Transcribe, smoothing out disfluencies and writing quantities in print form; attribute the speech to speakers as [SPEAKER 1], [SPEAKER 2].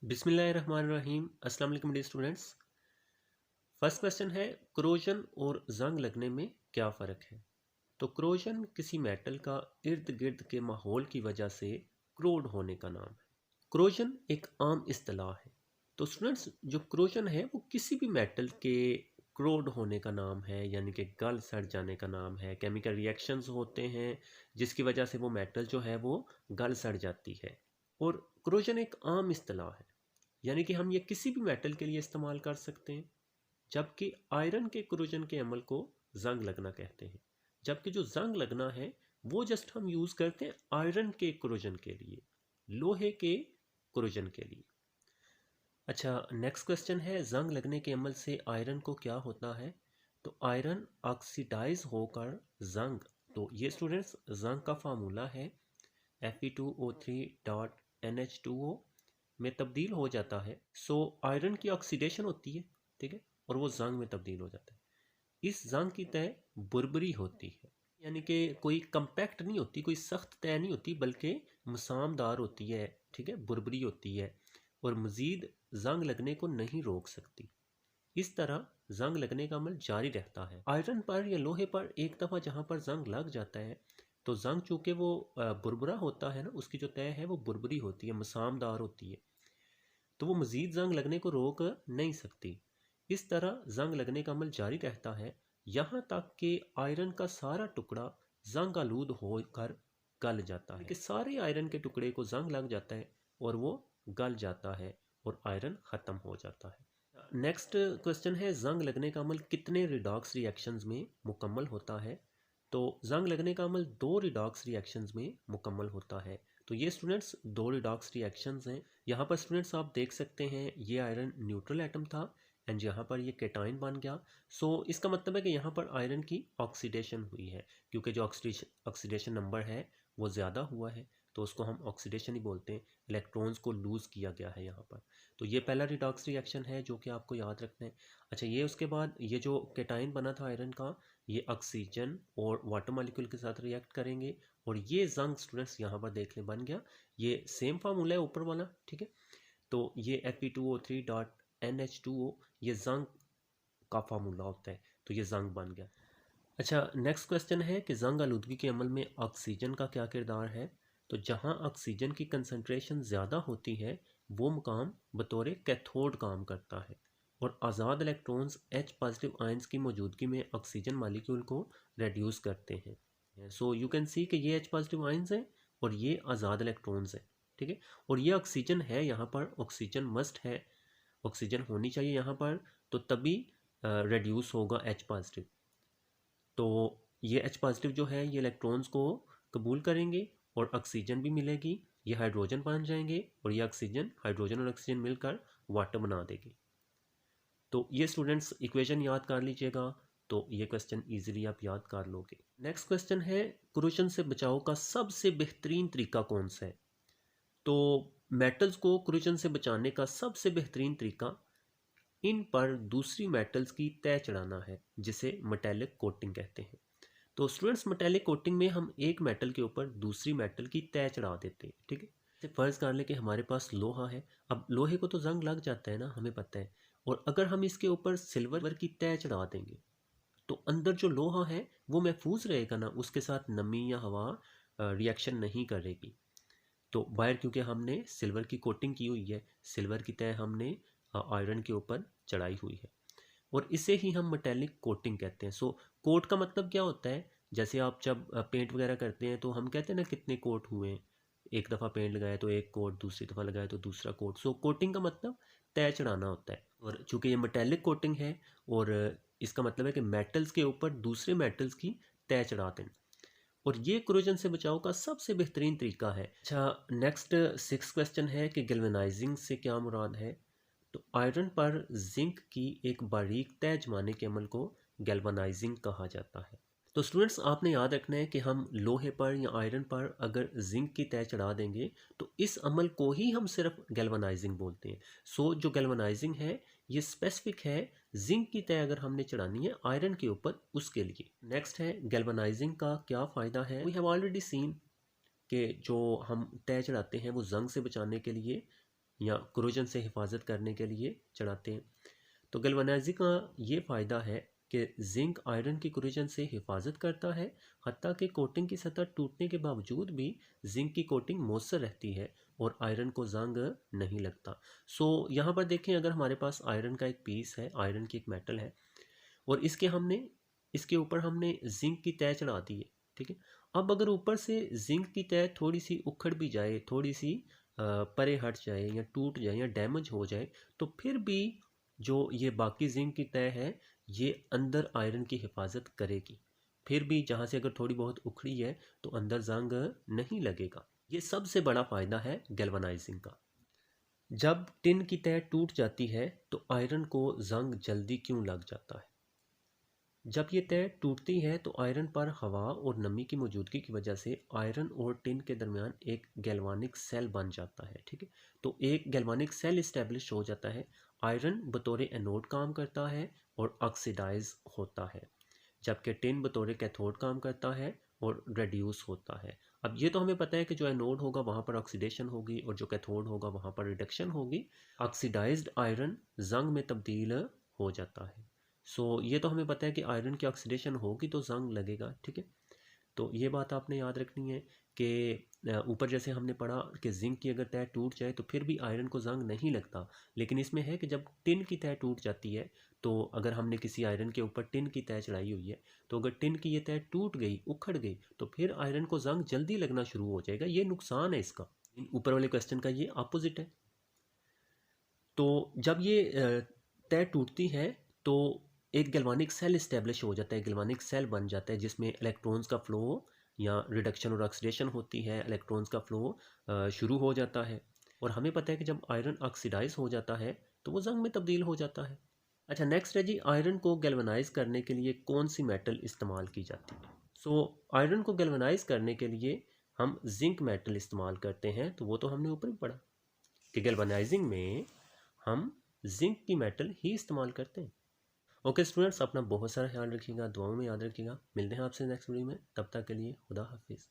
[SPEAKER 1] बिस्मिल्लाहिर्रहमानिर्रहीम। अस्सलाम वालेकुम डियर स्टूडेंट्स। फर्स्ट क्वेश्चन है, क्रोजन और जंग लगने में क्या फ़र्क है। तो क्रोजन किसी मेटल का इर्द गिर्द के माहौल की वजह से क्रोड होने का नाम है। क्रोजन एक आम इस्तिलाह है। तो स्टूडेंट्स, जो क्रोजन है वो किसी भी मेटल के क्रोड होने का नाम है, यानी कि गल सड़ जाने का नाम है। केमिकल रिएक्शंस होते हैं जिसकी वजह से वो मेटल जो है वो गल सड़ जाती है। और क्रोजन एक आम इस्तिलाह है, यानी कि हम ये किसी भी मेटल के लिए इस्तेमाल कर सकते हैं। जबकि आयरन के क्रोजन के अमल को जंग लगना कहते हैं। जबकि जो जंग लगना है वो जस्ट हम यूज़ करते हैं आयरन के क्रोजन के लिए, लोहे के क्रोजन के लिए। अच्छा, नेक्स्ट क्वेश्चन है, जंग लगने के अमल से आयरन को क्या होता है। तो आयरन ऑक्सीडाइज होकर जंग, तो ये स्टूडेंट्स जंग का फार्मूला है Fe2O3.NH2O में तब्दील हो जाता है। सो आयरन की ऑक्सीडेशन होती है, ठीक है, और वो जंग में तब्दील हो जाता है। इस जंग की तय बुरबरी होती है, यानी कि कोई कंपैक्ट नहीं होती, कोई सख्त तय नहीं होती, बल्कि मसामदार होती है, ठीक है, बुरबरी होती है और मज़ीद जंग लगने को नहीं रोक सकती। इस तरह जंग लगने का अमल जारी रहता है। आयरन पर या लोहे पर एक दफ़ा जहाँ पर जंग लग जाता है तो जंग चूँकि वो बुरबुरा होता है ना, उसकी जो तय है वो बुरबुरी होती है, मसामदार होती है, तो वो मज़ीद जंग लगने को रोक नहीं सकती। इस तरह जंग लगने का अमल जारी रहता है यहाँ तक कि आयरन का सारा टुकड़ा जंग आलूद होकर गल जाता है, कि सारे आयरन के टुकड़े को जंग लग जाता है और वो गल जाता है और आयरन ख़त्म हो जाता है। नेक्स्ट क्वेश्चन है, जंग लगने का अमल कितने रिडॉक्स रिएक्शंस में मुकम्मल होता है। तो जंग लगने का अमल 2 रिडॉक्स रिएक्शंस में मुकम्मल होता है। तो ये स्टूडेंट्स 2 रिडॉक्स रिएक्शंस हैं। यहाँ पर स्टूडेंट्स आप देख सकते हैं ये आयरन न्यूट्रल एटम था एंड यहाँ पर ये केटाइन बन गया। सो इसका मतलब है कि यहाँ पर आयरन की ऑक्सीडेशन हुई है, क्योंकि जो ऑक्सीडेशन नंबर है वो ज़्यादा हुआ है, तो उसको हम ऑक्सीडेशन ही बोलते हैं। इलेक्ट्रॉन्स को लूज़ किया गया है यहाँ पर। तो ये पहला रिडॉक्स रिएक्शन है जो कि आपको याद रखना है। अच्छा, ये उसके बाद ये जो केटाइन बना था आयरन का, ये ऑक्सीजन और वाटर मॉलिक्यूल के साथ रिएक्ट करेंगे और ये जंग स्टूडेंट्स यहाँ पर देख लें बन गया। ये सेम फार्मूला है ऊपर वाला, ठीक है। तो ये Fe2O3.NH2O ये जंग का फार्मूला होता है, तो ये जंग बन गया। अच्छा, नेक्स्ट क्वेश्चन है कि जंग आलूदगी के अमल में ऑक्सीजन का क्या किरदार है। तो जहाँ ऑक्सीजन की कंसनट्रेशन ज़्यादा होती है वो मकाम बतौर कैथोड काम करता है और आज़ाद इलेक्ट्रॉन्स H पॉजिटिव आयंस की मौजूदगी में ऑक्सीजन मालिक्यूल को रेड्यूस करते हैं। सो यू कैन सी कि ये H पॉजिटिव आयंस है और ये आज़ाद इलेक्ट्रॉन्स है, ठीक है। और ये ऑक्सीजन है, यहाँ पर ऑक्सीजन मस्ट है, ऑक्सीजन होनी चाहिए यहाँ पर, तो तभी रेड्यूस होगा H पॉजिटिव। तो ये H पॉजिटिव जो है ये इलेक्ट्रॉन्स को कबूल करेंगे और ऑक्सीजन भी मिलेगी, ये हाइड्रोजन बन जाएंगे और ये ऑक्सीजन, हाइड्रोजन और ऑक्सीजन मिलकर वाटर बना देगी। तो ये स्टूडेंट्स इक्वेशन याद कर लीजिएगा, तो ये क्वेश्चन इजीली आप याद कर लोगे। नेक्स्ट क्वेश्चन है, क्रोजन से बचाव का सबसे बेहतरीन तरीका कौन सा है। तो मेटल्स को क्रोजन से बचाने का सबसे बेहतरीन तरीका इन पर दूसरी मेटल्स की तय चढ़ाना है, जिसे मेटेलिक कोटिंग कहते हैं। तो स्टूडेंट्स, मेटेलिक कोटिंग में हम एक मेटल के ऊपर दूसरी मेटल की तय चढ़ा देते हैं, ठीक है। जैसे फ़र्ज़ कर लें कि हमारे पास लोहा है। अब लोहे को तो जंग लग जाता है ना, हमें पता है। और अगर हम इसके ऊपर सिल्वर की तय चढ़ा देंगे तो अंदर जो लोहा है वो महफूज रहेगा ना, उसके साथ नमी या हवा रिएक्शन नहीं करेगी। तो बाहर क्योंकि हमने सिल्वर की कोटिंग की हुई है, सिल्वर की तय हमने आयरन के ऊपर चढ़ाई हुई है और इसे ही हम मेटेलिक कोटिंग कहते हैं। सो कोट का मतलब क्या होता है, जैसे आप जब पेंट वगैरह करते हैं तो हम कहते हैं ना कितने कोट हुए हैं, एक दफ़ा पेंट लगाया तो एक कोट, दूसरी दफ़ा लगाया तो दूसरा कोट। सो कोटिंग का मतलब तय चढ़ाना होता है। और चूँकि ये मेटेलिक कोटिंग है और इसका मतलब है कि मेटल्स के ऊपर दूसरे मेटल्स की तय चढ़ा देना, और ये क्रोजन से बचाव का सबसे बेहतरीन तरीका है। अच्छा, नेक्स्ट 6 क्वेश्चन है कि गैल्वेनाइजिंग से क्या मुराद है। तो आयरन पर जिंक की एक बारीक तय जमाने के अमल को गैल्वेनाइजिंग कहा जाता है। तो स्टूडेंट्स, आपने याद रखना है कि हम लोहे पर या आयरन पर अगर जिंक की तय चढ़ा देंगे तो इस अमल को ही हम सिर्फ गैल्वेनाइजिंग बोलते हैं। सो जो गैल्वेनाइजिंग है ये स्पेसिफिक है जिंक की तय अगर हमने चढ़ानी है आयरन के ऊपर, उसके लिए। नेक्स्ट है, गैल्वेनाइजिंग का क्या फ़ायदा है। वी हैव ऑलरेडी सीन कि जो हम तय चढ़ाते हैं वो जंग से बचाने के लिए, या कोरोजन से हिफाजत करने के लिए चढ़ाते हैं। तो गैल्वेनाइजिंग का ये फ़ायदा है कि जिंक आयरन की कोरोजन से हिफाजत करता है, हत्ता कि कोटिंग की सतह टूटने के बावजूद भी जिंक की कोटिंग मौसर रहती है और आयरन को जंग नहीं लगता। सो यहाँ पर देखें, अगर हमारे पास आयरन का एक पीस है, आयरन की एक मेटल है, और इसके ऊपर हमने जिंक की तय चढ़ा दी है, ठीक है। अब अगर ऊपर से जिंक की तय थोड़ी सी उखड़ भी जाए, थोड़ी सी परे हट जाए या टूट जाए या डैमेज हो जाए, तो फिर भी जो ये बाकी जिंक की तय है ये अंदर आयरन की हिफाजत करेगी। फिर भी जहाँ से अगर थोड़ी बहुत उखड़ी है तो अंदर जंग नहीं लगेगा। ये सबसे बड़ा फ़ायदा है गैल्वेनाइजिंग का। जब टिन की तय टूट जाती है तो आयरन को जंग जल्दी क्यों लग जाता है? जब ये तय टूटती है तो आयरन पर हवा और नमी की मौजूदगी की वजह से आयरन और टिन के दरमियान एक गैल्वानिक सेल बन जाता है, ठीक है। तो एक गैल्वानिक सेल इस्टेब्लिश हो जाता है। आयरन बतौर एनोड काम करता है और ऑक्सीडाइज होता है, जबकि टिन बतौर कैथोड काम करता है और रेड्यूस होता है। अब ये तो हमें पता है कि जो एनोड होगा वहाँ पर ऑक्सीडेशन होगी और जो कैथोड होगा वहाँ पर रिडक्शन होगी। ऑक्सीडाइज्ड आयरन जंग में तब्दील हो जाता है। ये तो हमें पता है कि आयरन की ऑक्सीडेशन होगी तो जंग लगेगा, ठीक है। तो ये बात आपने याद रखनी है कि ऊपर जैसे हमने पढ़ा कि जिंक की अगर तय टूट जाए तो फिर भी आयरन को जंग नहीं लगता, लेकिन इसमें है कि जब टिन की तय टूट जाती है, तो अगर हमने किसी आयरन के ऊपर टिन की तय चढ़ाई हुई है, तो अगर टिन की ये तय टूट गई, उखड़ गई, तो फिर आयरन को जंग जल्दी लगना शुरू हो जाएगा। ये नुकसान है इसका। ऊपर वाले क्वेश्चन का ये अपोजिट है। तो जब ये तय टूटती है तो एक गैल्वानिक सेल इस्टेब्लिश हो जाता है, गैल्वानिक सेल बन जाता है जिसमें इलेक्ट्रॉन्स का फ्लो या रिडक्शन और ऑक्सीडेशन होती है, इलेक्ट्रॉन्स का फ्लो शुरू हो जाता है। और हमें पता है कि जब आयरन ऑक्सीडाइज हो जाता है तो वो जंग में तब्दील हो जाता है। अच्छा, नेक्स्ट है जी, आयरन को गैल्वेनाइज करने के लिए कौन सी मेटल इस्तेमाल की जाती है? आयरन को गैल्वेनाइज करने के लिए हम जिंक मेटल इस्तेमाल करते हैं। तो वो तो हमने ऊपर ही पढ़ा कि गैल्वेनाइजिंग में हम जिंक की मेटल ही इस्तेमाल करते हैं। ओके स्टूडेंट्स, अपना बहुत सारा ख्याल रखिएगा, दुआओं में याद रखिएगा। मिलते हैं आपसे नेक्स्ट वीडियो में, तब तक के लिए खुदा हाफिज़।